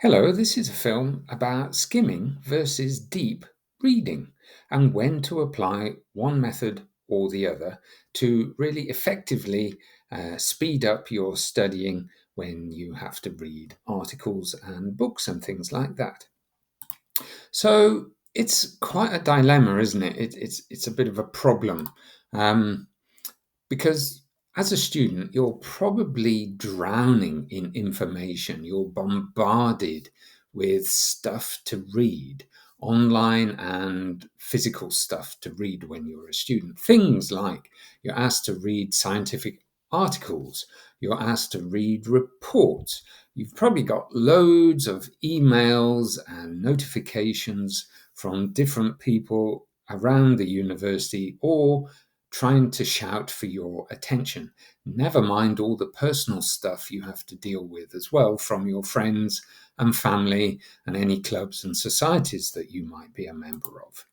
Hello, this is a film about skimming versus deep reading and when to apply one method or the other to really effectively speed up your studying when you have to read articles and books and things like that. So it's quite a dilemma, isn't it? It's a bit of a problem. Um, because as a student, you're probably drowning in information. You're bombarded with stuff to read, online and physical stuff to read when you're a student. Things like you're asked to read scientific articles, you're asked to read reports. You've probably got loads of emails and notifications from different people around the university or trying to shout for your attention. Never mind all the personal stuff you have to deal with as well from your friends and family and any clubs and societies that you might be a member of.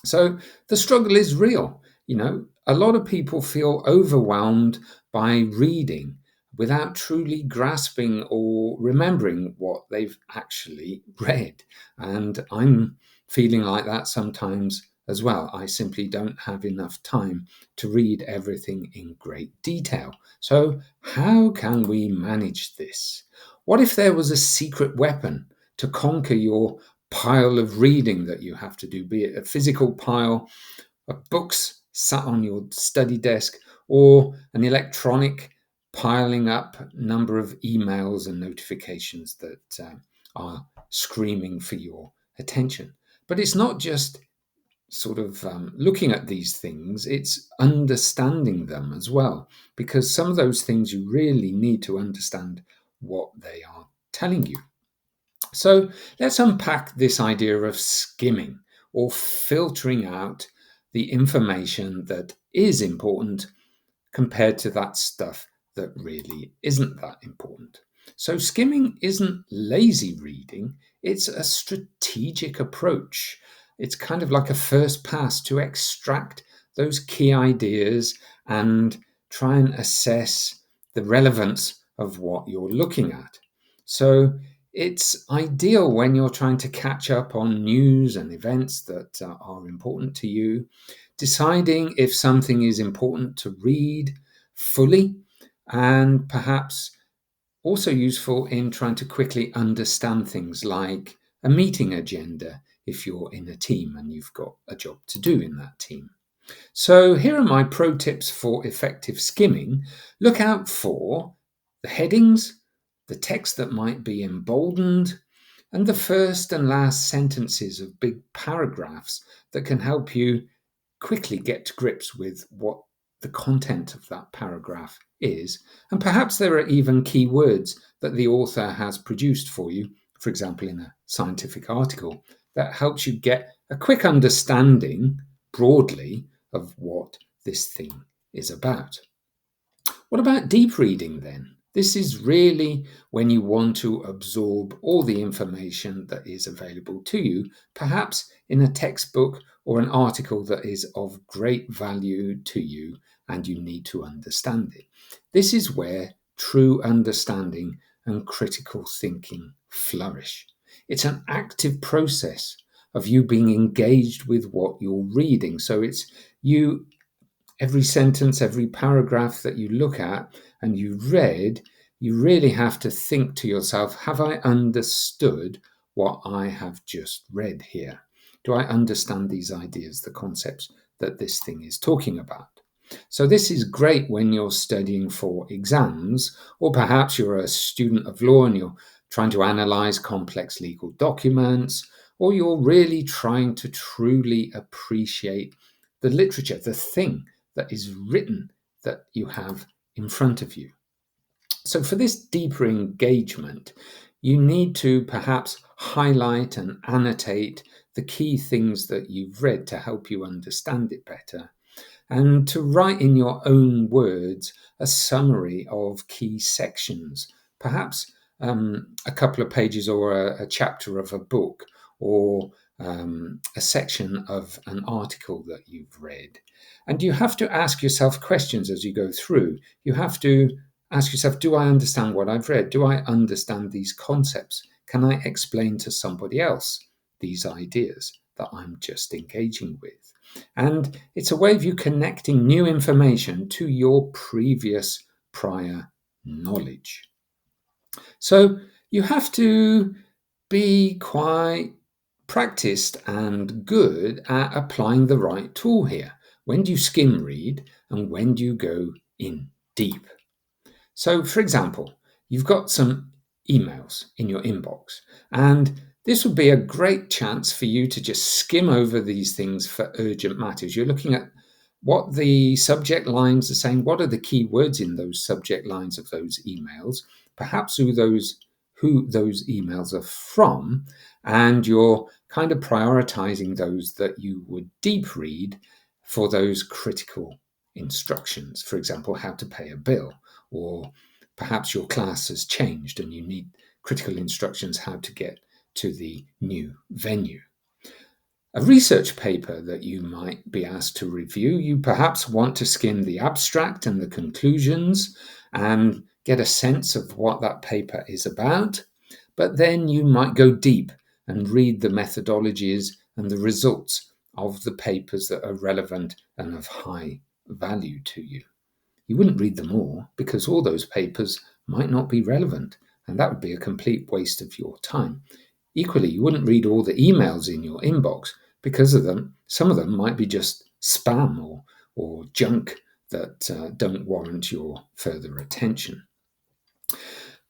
So the struggle is real. A lot of people feel overwhelmed by reading without truly grasping or remembering what they've actually read. And I'm feeling like that sometimes as well. I simply don't have enough time to read everything in great detail. So, how can we manage this? What if there was a secret weapon to conquer your pile of reading that you have to do, be it a physical pile of books sat on your study desk or an electronic piling up number of emails and notifications that are screaming for your attention. But it's not just sort of looking at these things, it's understanding them as well, because some of those things you really need to understand what they are telling you. So let's unpack this idea of skimming or filtering out the information that is important compared to that stuff that really isn't that important. So skimming isn't lazy reading, it's a strategic approach. It's kind of like a first pass to extract those key ideas and try and assess the relevance of what you're looking at. So it's ideal when you're trying to catch up on news and events that are important to you, deciding if something is important to read fully, and perhaps also useful in trying to quickly understand things like a meeting agenda if you're in a team and you've got a job to do in that team. So, here are my pro tips for effective skimming. Look out for the headings, the text that might be emboldened, and the first and last sentences of big paragraphs that can help you quickly get to grips with what the content of that paragraph is. And perhaps there are even key words that the author has produced for you, for example, in a scientific article, that helps you get a quick understanding broadly of what this thing is about. What about deep reading then? This is really when you want to absorb all the information that is available to you, perhaps in a textbook or an article that is of great value to you and you need to understand it. This is where true understanding and critical thinking flourish. It's an active process of you being engaged with what you're reading. So it's you, every sentence, every paragraph that you look at and you read, you really have to think to yourself, have I understood what I have just read here? Do I understand these ideas, the concepts that this thing is talking about? So this is great when you're studying for exams, or perhaps you're a student of law and you're trying to analyze complex legal documents, or you're really trying to truly appreciate the literature, the thing that is written that you have in front of you. So, for this deeper engagement, you need to perhaps highlight and annotate the key things that you've read to help you understand it better, and to write in your own words a summary of key sections, perhaps a couple of pages or a chapter of a book or a section of an article that you've read. And you have to ask yourself questions as you go through. You have to ask yourself, do I understand what I've read? Do I understand these concepts? can I explain to somebody else these ideas that I'm just engaging with? And it's a way of you connecting new information to your previous prior knowledge. So you have to be quite practiced and good at applying the right tool here. When do you skim read and when do you go in deep? So, for example, you've got some emails in your inbox, and this would be a great chance for you to just skim over these things for urgent matters. You're looking at what the subject lines are saying, what are the key words in those subject lines of those emails, perhaps who those emails are from, and you're kind of prioritizing those that you would deep read for those critical instructions. For example, how to pay a bill, or perhaps your class has changed and you need critical instructions how to get to the new venue. A research paper that you might be asked to review, you perhaps want to skim the abstract and the conclusions and get a sense of what that paper is about, but then you might go deep and read the methodologies and the results of the papers that are relevant and of high value to you. You wouldn't read them all because all those papers might not be relevant, and that would be a complete waste of your time. Equally, you wouldn't read all the emails in your inbox because of them. Some of them might be just spam or junk that don't warrant your further attention.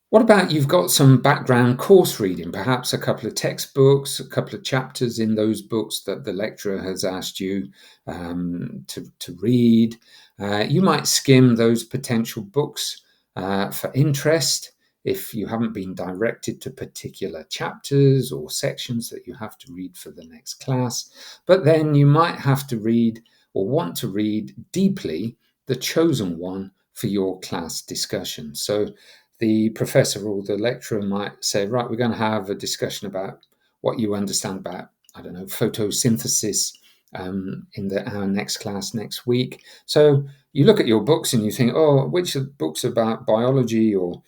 What about you've got some background course reading, perhaps a couple of textbooks, a couple of chapters in those books that the lecturer has asked you to read. You might skim those potential books for interest if you haven't been directed to particular chapters or sections that you have to read for the next class. But then you might have to read or want to read deeply the chosen one for your class discussion. So the professor or the lecturer might say, right, we're going to have a discussion about what you understand about, I don't know, photosynthesis in our next class next week. So you look at your books and you think, oh, which of the books about biology or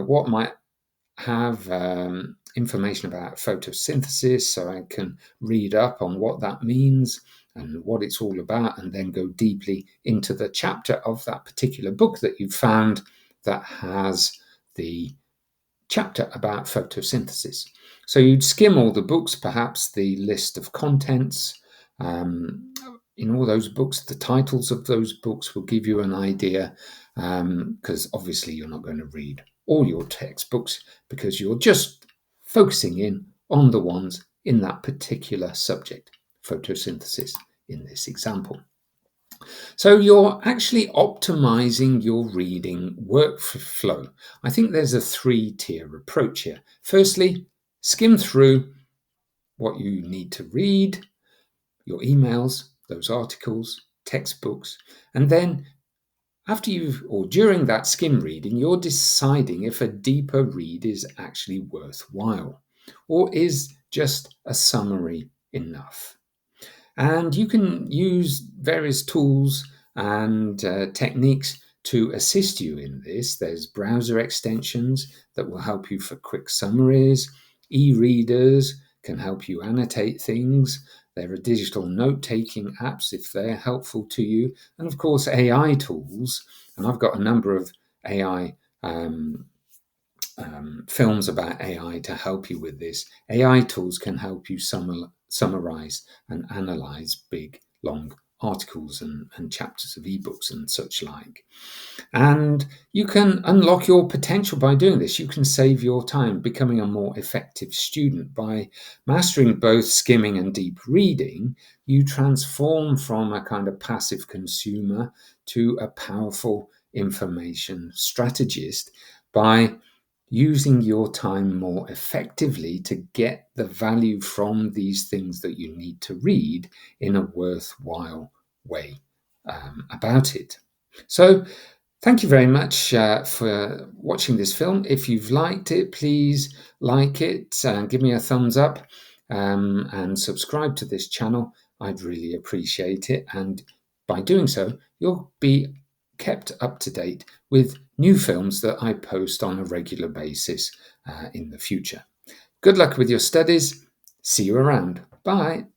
what might have information about photosynthesis so I can read up on what that means and what it's all about, and then go deeply into the chapter of that particular book that you found that has the chapter about photosynthesis. So you'd skim all the books, perhaps the list of contents. In all those books, the titles of those books will give you an idea, because obviously you're not going to read all your textbooks because you're just focusing in on the ones in that particular subject, photosynthesis in this example. So you're actually optimizing your reading workflow. I think there's a 3-tier approach here. Firstly, skim through what you need to read, your emails, those articles, textbooks, and then during that skim reading, you're deciding if a deeper read is actually worthwhile or is just a summary enough. And you can use various tools and techniques to assist you in this. There's browser extensions that will help you for quick summaries. E-readers can help you annotate things. There are digital note-taking apps if they're helpful to you. And of course, AI tools. And I've got a number of AI films about AI to help you with this. AI tools can help you summarize and analyze big, long articles and chapters of ebooks and such like. And you can unlock your potential by doing this. You can save your time becoming a more effective student. By mastering both skimming and deep reading, you transform from a kind of passive consumer to a powerful information strategist by using your time more effectively to get the value from these things that you need to read in a worthwhile way about it. So thank you very much for watching this film. If you've liked it, please like it and give me a thumbs up and subscribe to this channel. I'd really appreciate it. And by doing so, you'll be kept up to date with new films that I post on a regular basis in the future. Good luck with your studies. See you around. Bye.